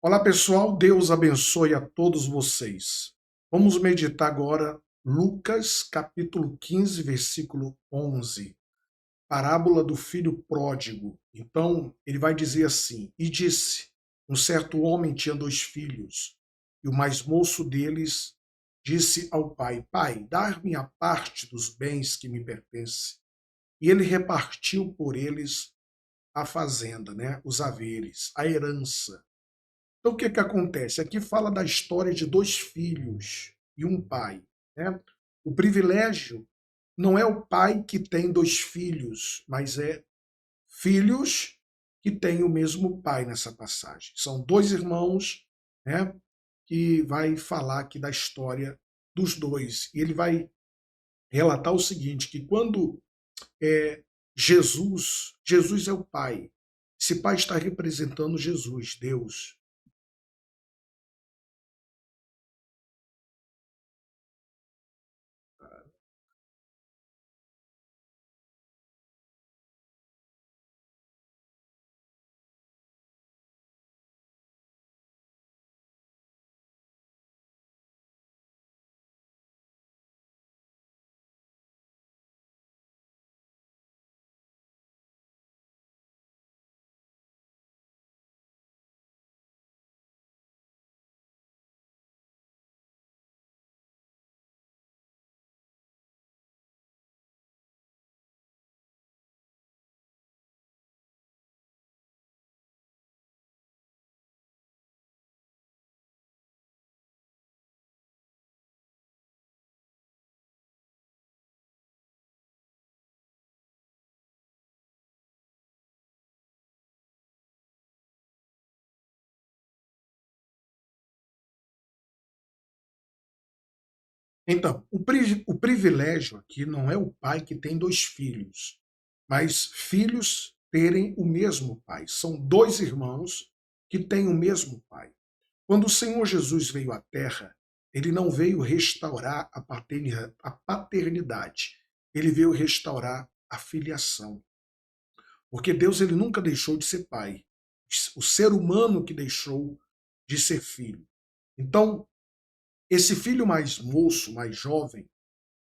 Olá pessoal, Deus abençoe a todos vocês. Vamos meditar agora Lucas capítulo 15, versículo 11, parábola do filho pródigo. Então, ele vai dizer assim: E disse, um certo homem tinha dois filhos, e o mais moço deles disse ao pai: Pai, dar-me a parte dos bens que me pertence. E ele repartiu por eles a fazenda, né, os haveres, a herança. Então, o que que acontece? Aqui fala da história de dois filhos e um pai, né? O privilégio não é o pai que tem dois filhos, mas é filhos que têm o mesmo pai nessa passagem. São dois irmãos, né? Que vai falar aqui da história dos dois. E ele vai relatar o seguinte, que quando é, Jesus é o pai. Esse pai está representando Jesus, Deus. Então, o privilégio aqui não é o pai que tem dois filhos, mas filhos terem o mesmo pai. São dois irmãos que têm o mesmo pai. Quando o Senhor Jesus veio à Terra, ele não veio restaurar a paternidade, ele veio restaurar a filiação. Porque Deus ele nunca deixou de ser pai. O ser humano que deixou de ser filho. Então, esse filho mais moço, mais jovem,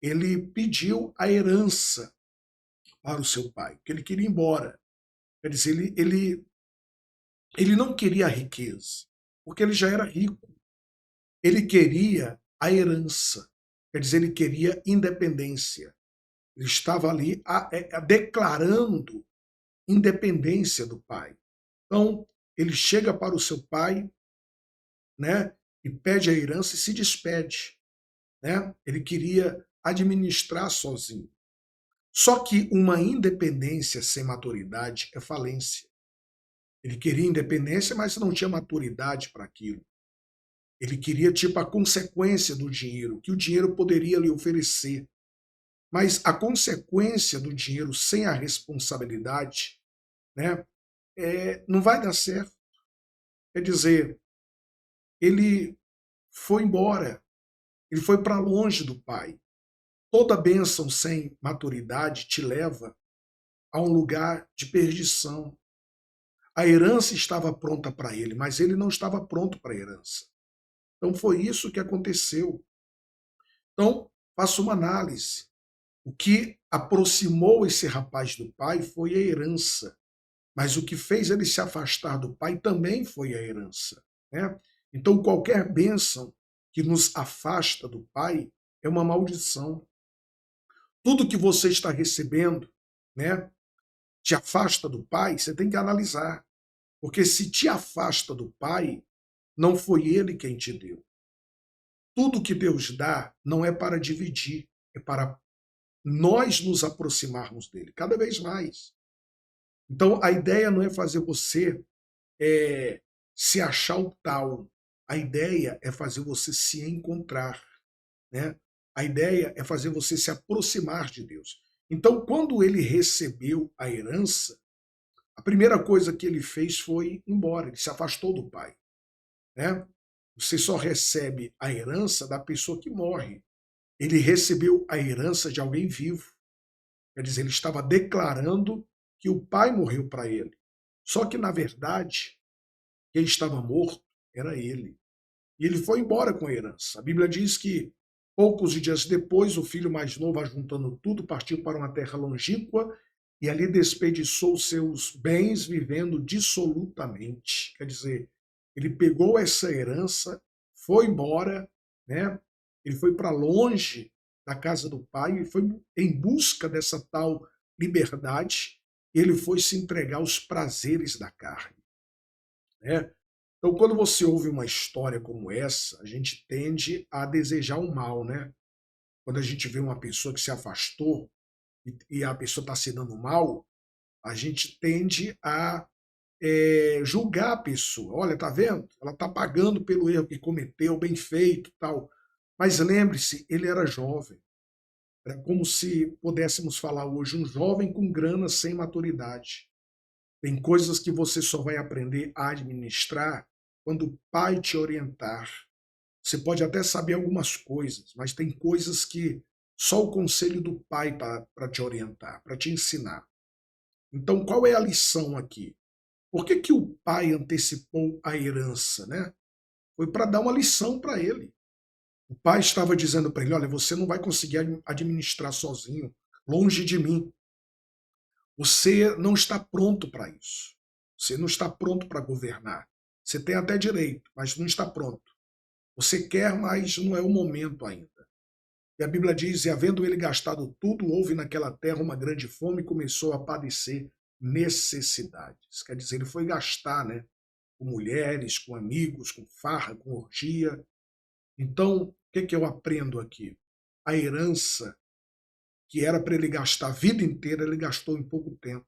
ele pediu a herança para o seu pai, porque ele queria ir embora. Quer dizer, ele não queria a riqueza, porque ele já era rico. Ele queria a herança, quer dizer, ele queria independência. Ele estava ali declarando independência do pai. Então, ele chega para o seu pai, né, e pede a herança e se despede. Né? Ele queria administrar sozinho. Só que uma independência sem maturidade é falência. Ele queria independência, mas não tinha maturidade para aquilo. Ele queria, tipo, a consequência do dinheiro, que o dinheiro poderia lhe oferecer. Mas a consequência do dinheiro sem a responsabilidade, né, não vai dar certo. Quer dizer, ele foi embora, ele foi para longe do pai. Toda bênção sem maturidade te leva a um lugar de perdição. A herança estava pronta para ele, mas ele não estava pronto para a herança. Então foi isso que aconteceu. Então, faça uma análise. O que aproximou esse rapaz do pai foi a herança, mas o que fez ele se afastar do pai também foi a herança. Né? Então, qualquer bênção que nos afasta do pai é uma maldição. Tudo que você está recebendo, né, te afasta do pai, você tem que analisar. Porque se te afasta do pai, não foi ele quem te deu. Tudo que Deus dá não é para dividir, é para nós nos aproximarmos dele cada vez mais. Então, a ideia não é fazer você se achar o tal. A ideia é fazer você se encontrar. Né? A ideia é fazer você se aproximar de Deus. Então, quando ele recebeu a herança, a primeira coisa que ele fez foi ir embora, ele se afastou do pai. Né? Você só recebe a herança da pessoa que morre. Ele recebeu a herança de alguém vivo. Quer dizer, ele estava declarando que o pai morreu para ele. Só que, na verdade, quem estava morto era ele. E ele foi embora com a herança. A Bíblia diz que poucos dias depois, o filho mais novo, ajuntando tudo, partiu para uma terra longínqua e ali desperdiçou seus bens vivendo dissolutamente. Quer dizer, ele pegou essa herança, foi embora, né? Ele foi para longe da casa do pai e foi em busca dessa tal liberdade. Ele foi se entregar aos prazeres da carne, né? Então, quando você ouve uma história como essa, a gente tende a desejar o mal, né? Quando a gente vê uma pessoa que se afastou e a pessoa está se dando mal, a gente tende a julgar a pessoa. Olha, tá vendo? Ela está pagando pelo erro que cometeu, bem feito, tal. Mas lembre-se, ele era jovem. Era como se pudéssemos falar hoje, um jovem com grana sem maturidade. Tem coisas que você só vai aprender a administrar quando o pai te orientar. Você pode até saber algumas coisas, mas tem coisas que só o conselho do pai para te orientar, para te ensinar. Então, qual é a lição aqui? Por que, que o pai antecipou a herança, né? Foi para dar uma lição para ele. O pai estava dizendo para ele: olha, você não vai conseguir administrar sozinho, longe de mim. Você não está pronto para isso. Você não está pronto para governar. Você tem até direito, mas não está pronto. Você quer, mas não é o momento ainda. E a Bíblia diz: e havendo ele gastado tudo, houve naquela terra uma grande fome e começou a padecer necessidades. Quer dizer, ele foi gastar, né? Com mulheres, com amigos, com farra, com orgia. Então, o que, que eu aprendo aqui? A herança, que era para ele gastar a vida inteira, ele gastou em pouco tempo.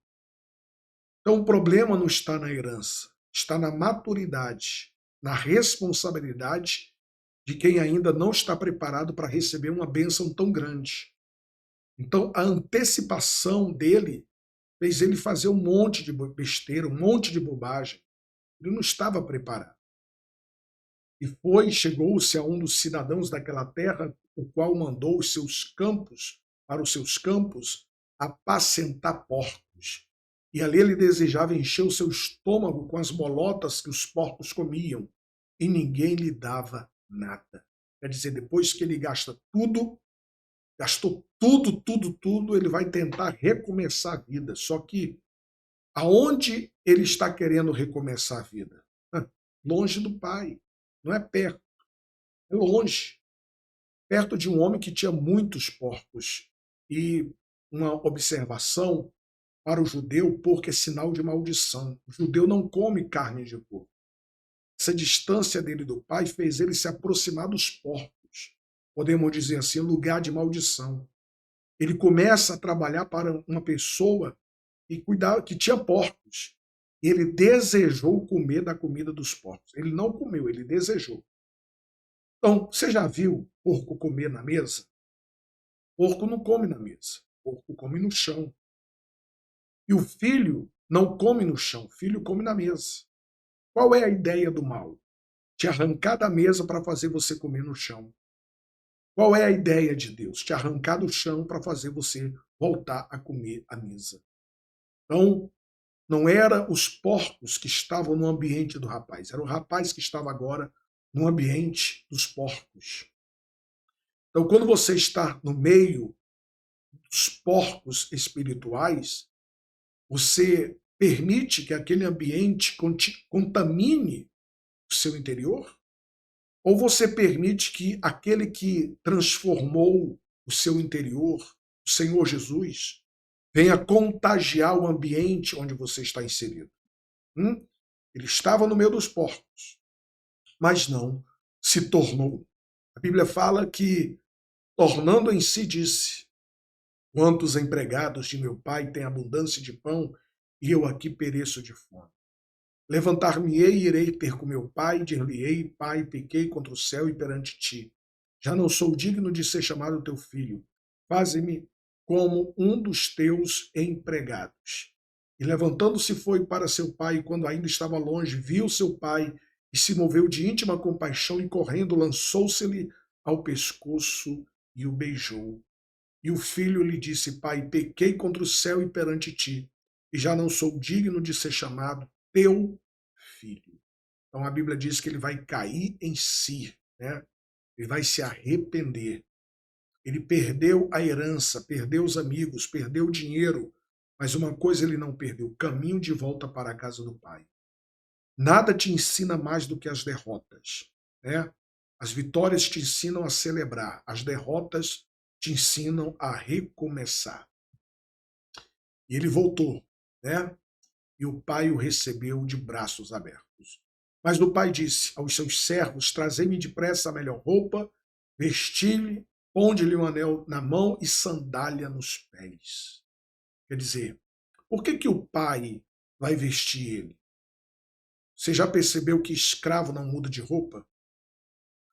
Então, o problema não está na herança, está na maturidade, na responsabilidade de quem ainda não está preparado para receber uma bênção tão grande. Então, a antecipação dele fez ele fazer um monte de besteira, um monte de bobagem. Ele não estava preparado. E chegou-se a um dos cidadãos daquela terra, o qual mandou os seus campos, para os seus campos, apacentar porcos. E ali ele desejava encher o seu estômago com as bolotas que os porcos comiam, e ninguém lhe dava nada. Quer dizer, depois que ele gasta tudo, gastou tudo, tudo, tudo, ele vai tentar recomeçar a vida. Só que aonde ele está querendo recomeçar a vida? Longe do pai, não é perto, é longe. Perto de um homem que tinha muitos porcos. E uma observação: para o judeu, porco é sinal de maldição. O judeu não come carne de porco. Essa distância dele do pai fez ele se aproximar dos porcos. Podemos dizer assim, lugar de maldição. Ele começa a trabalhar para uma pessoa que tinha porcos. Ele desejou comer da comida dos porcos. Ele não comeu, ele desejou. Então, você já viu porco comer na mesa? Porco não come na mesa. Porco come no chão. E o filho não come no chão, o filho come na mesa. Qual é a ideia do mal? Te arrancar da mesa para fazer você comer no chão. Qual é a ideia de Deus? Te arrancar do chão para fazer você voltar a comer à mesa. Então, não era os porcos que estavam no ambiente do rapaz, era o rapaz que estava agora no ambiente dos porcos. Então, quando você está no meio dos porcos espirituais, você permite que aquele ambiente contamine o seu interior? Ou você permite que aquele que transformou o seu interior, o Senhor Jesus, venha contagiar o ambiente onde você está inserido? Ele estava no meio dos porcos, mas não se tornou. A Bíblia fala que, tornando em si, disse: quantos empregados de meu pai têm abundância de pão e eu aqui pereço de fome? Levantar-me-ei e irei ter com meu pai, dir-lhe-ei: pai, pequei contra o céu e perante ti. Já não sou digno de ser chamado teu filho. Faze-me como um dos teus empregados. E levantando-se foi para seu pai, e quando ainda estava longe, viu seu pai e se moveu de íntima compaixão e correndo lançou-se-lhe ao pescoço e o beijou. E o filho lhe disse: pai, pequei contra o céu e perante ti, e já não sou digno de ser chamado teu filho. Então a Bíblia diz que ele vai cair em si, né? Ele vai se arrepender. Ele perdeu a herança, perdeu os amigos, perdeu o dinheiro, mas uma coisa ele não perdeu: o caminho de volta para a casa do Pai. Nada te ensina mais do que as derrotas, né? As vitórias te ensinam a celebrar, as derrotas te ensinam a recomeçar. E ele voltou, né? E o pai o recebeu de braços abertos. Mas o pai disse aos seus servos: trazei-me depressa a melhor roupa, vesti-lhe, ponde-lhe um anel na mão e sandália nos pés. Quer dizer, por que o pai vai vestir ele? Você já percebeu que escravo não muda de roupa?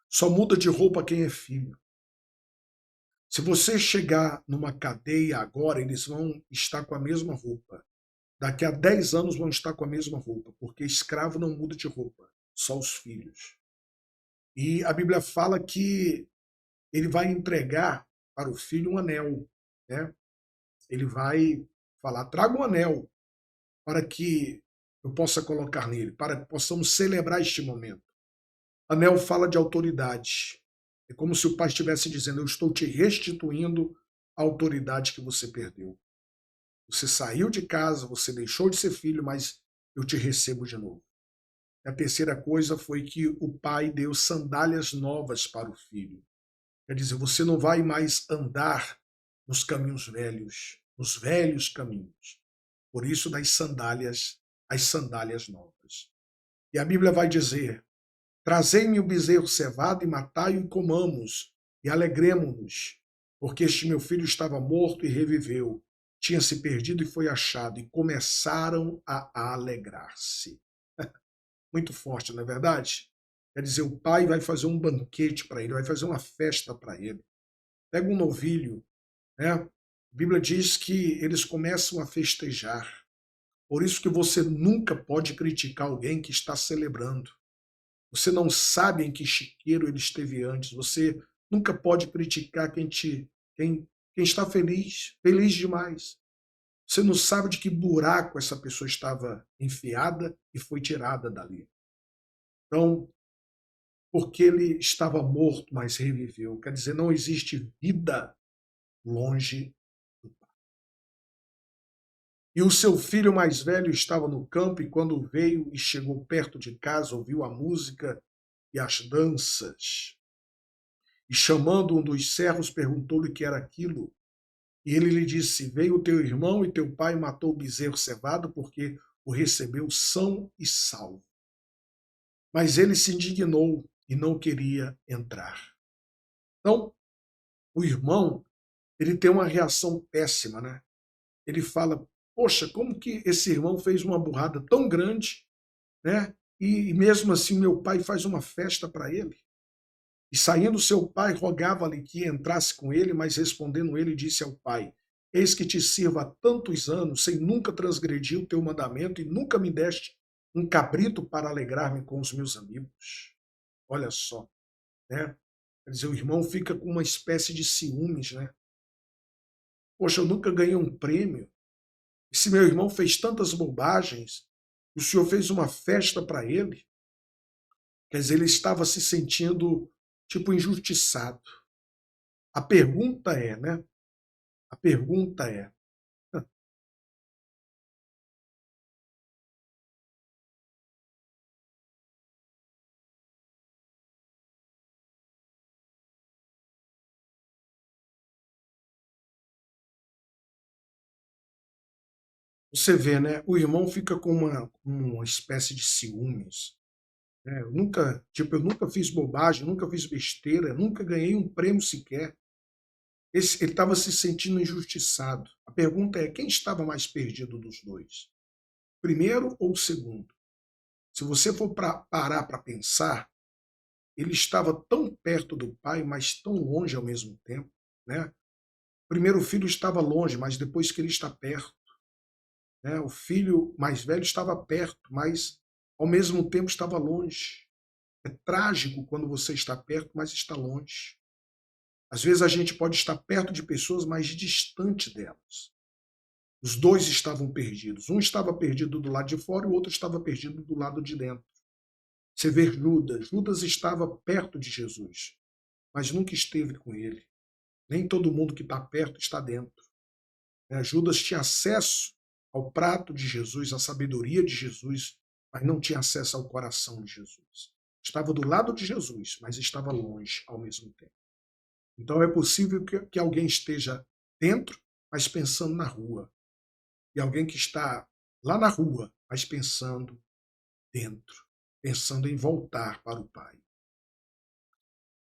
Só muda de roupa quem é filho. Se você chegar numa cadeia agora, eles vão estar com a mesma roupa. Daqui a 10 anos vão estar com a mesma roupa, porque escravo não muda de roupa, só os filhos. E a Bíblia fala que ele vai entregar para o filho um anel, né? Ele vai falar: traga um anel para que eu possa colocar nele, para que possamos celebrar este momento. Anel fala de autoridade. É como se o pai estivesse dizendo: eu estou te restituindo a autoridade que você perdeu. Você saiu de casa, você deixou de ser filho, mas eu te recebo de novo. E a terceira coisa foi que o pai deu sandálias novas para o filho. Quer dizer, você não vai mais andar nos caminhos velhos, nos velhos caminhos. Por isso, das sandálias, as sandálias novas. E a Bíblia vai dizer: trazei-me o bezerro cevado e matai-o e comamos, e alegremo-nos, porque este meu filho estava morto e reviveu, tinha se perdido e foi achado, e começaram a alegrar-se. Muito forte, não é verdade? Quer dizer, o pai vai fazer um banquete para ele, vai fazer uma festa para ele. Pega um novilho, né? A Bíblia diz que eles começam a festejar. Por isso que você nunca pode criticar alguém que está celebrando. Você não sabe em que chiqueiro ele esteve antes. Você nunca pode criticar quem está feliz, feliz demais. Você não sabe de que buraco essa pessoa estava enfiada e foi tirada dali. Então, porque ele estava morto, mas reviveu. Quer dizer, não existe vida longe do Pai. E o seu filho mais velho estava no campo, e quando veio e chegou perto de casa, ouviu a música e as danças. E chamando um dos servos, perguntou-lhe o que era aquilo. E ele lhe disse: veio o teu irmão e teu pai matou o bezerro cevado, porque o recebeu são e salvo. Mas ele se indignou e não queria entrar. Então, o irmão, ele tem uma reação péssima, né? Ele fala: poxa, como que esse irmão fez uma burrada tão grande, né? E mesmo assim meu pai faz uma festa para ele. E saindo seu pai, rogava-lhe que entrasse com ele, mas respondendo ele, disse ao pai: eis que te sirvo há tantos anos, sem nunca transgredir o teu mandamento, e nunca me deste um cabrito para alegrar-me com os meus amigos. Olha só, né? Quer dizer, o irmão fica com uma espécie de ciúmes, né? Poxa, eu nunca ganhei um prêmio. E se meu irmão fez tantas bobagens, o senhor fez uma festa para ele. Quer dizer, ele estava se sentindo tipo injustiçado. A pergunta é, né? A pergunta é: você vê, né? O irmão fica com uma espécie de ciúmes. Né? Eu nunca fiz bobagem, nunca fiz besteira, nunca ganhei um prêmio sequer. Ele estava se sentindo injustiçado. A pergunta é: quem estava mais perdido dos dois? Primeiro ou segundo? Se você for parar para pensar, ele estava tão perto do pai, mas tão longe ao mesmo tempo, né? O primeiro filho estava longe, mas depois que ele está perto, né? O filho mais velho estava perto, mas ao mesmo tempo estava longe. É trágico quando você está perto, mas está longe. Às vezes a gente pode estar perto de pessoas, mas distante delas. Os dois estavam perdidos. Um estava perdido do lado de fora e o outro estava perdido do lado de dentro. Você vê Judas. Judas estava perto de Jesus, mas nunca esteve com ele. Nem todo mundo que está perto está dentro. Judas tinha acesso ao prato de Jesus, à sabedoria de Jesus, mas não tinha acesso ao coração de Jesus. Estava do lado de Jesus, mas estava longe ao mesmo tempo. Então é possível que alguém esteja dentro, mas pensando na rua. E alguém que está lá na rua, mas pensando dentro, pensando em voltar para o Pai.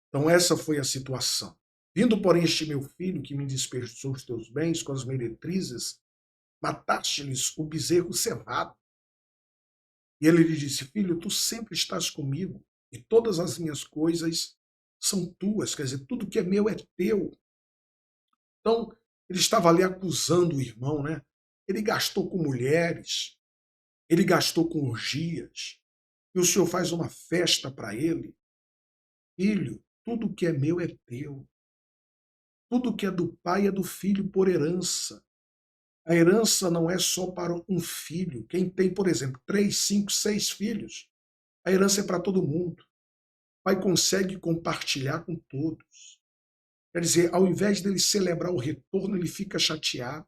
Então essa foi a situação. Vindo, porém, este meu filho, que me dispersou os teus bens com as meretrizes, mataste-lhes o bezerro cevado. E ele lhe disse, filho, tu sempre estás comigo, e todas as minhas coisas são tuas, quer dizer, tudo que é meu é teu. Então, ele estava ali acusando o irmão, né? Ele gastou com mulheres, ele gastou com orgias, e o Senhor faz uma festa para ele. Filho, tudo que é meu é teu. Tudo que é do pai é do filho por herança. A herança não é só para um filho. Quem tem, por exemplo, 3, 5, 6 filhos, a herança é para todo mundo. O pai consegue compartilhar com todos. Quer dizer, ao invés dele celebrar o retorno, ele fica chateado.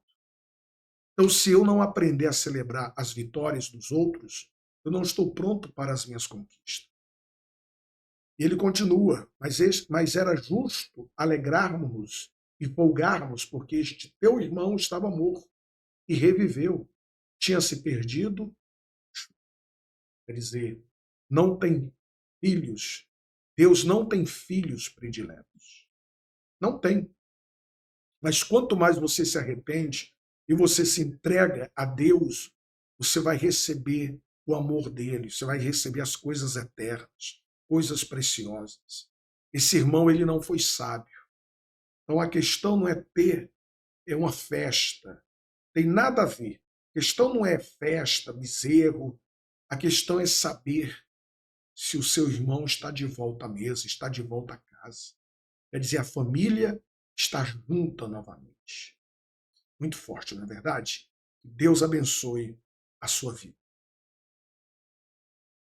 Então, se eu não aprender a celebrar as vitórias dos outros, eu não estou pronto para as minhas conquistas. E ele continua, mas era justo alegrarmos-nos e folgarmos, porque este teu irmão estava morto e reviveu. Tinha se perdido, quer dizer, não tem filhos. Deus não tem filhos prediletos. Não tem. Mas quanto mais você se arrepende e você se entrega a Deus, você vai receber o amor dele, você vai receber as coisas eternas, coisas preciosas. Esse irmão, ele não foi sábio. Então a questão não é ter, é uma festa. Tem nada a ver. A questão não é festa, bezerro. A questão é saber se o seu irmão está de volta à mesa, está de volta à casa. Quer dizer, a família está junta novamente. Muito forte, não é verdade? Que Deus abençoe a sua vida.